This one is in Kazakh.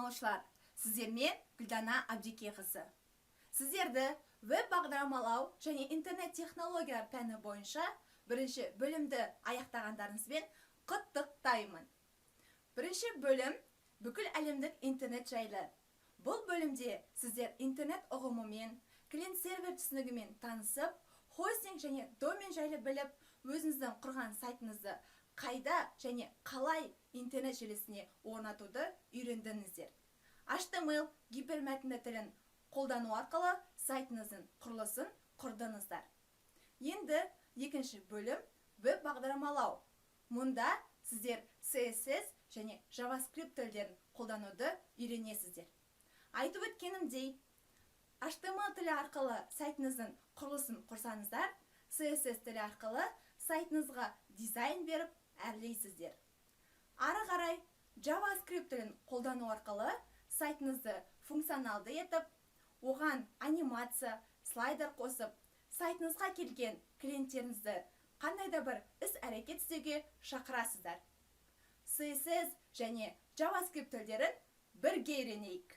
тыңдаушылар, сіздермен Гүлдана Абдикеқызы. Сіздерді веб бағдарламалау және интернет технологиялар пәні бойынша бірінші бөлімді аяқтағандарыңызбен құттықтаймын. Бірінші бөлім бүкіл әлемдік интернет жайлы. Бұл бөлімде сіздер интернет ұғымымен, клиент-сервер түсінігімен танысып, хостинг және домен жайлы біліп, өзіңіздің құрған сайтыңызды қайда және қалай интернет желісіне орнатуды үйрендіңіздер. HTML гипермәтінді тілін қолдану арқылы сайтыңыздың құрылысын құрдыңыздар. Енді екінші бөлім веб бағдарламалау. Мұнда сіздер CSS және JavaScript тілдерін қолдануды үйренесіздер. Айтып өткенімдей, HTML тілі арқылы сайтыңыздың құрылысын құрсаңыздар, CSS тілі арқылы сайтыңызға дизайн беріп әрлейсіздер. Ары қарай JavaScript тілін қолдану арқылы сайтыңызды функционалды етіп, оған анимация, слайдер қосып, сайтыңызға келген клиенттеріңізді қандай да бір іс-әрекет істеуге шақырасыздар. CSS және JavaScript тілдерін бірге үйренейік.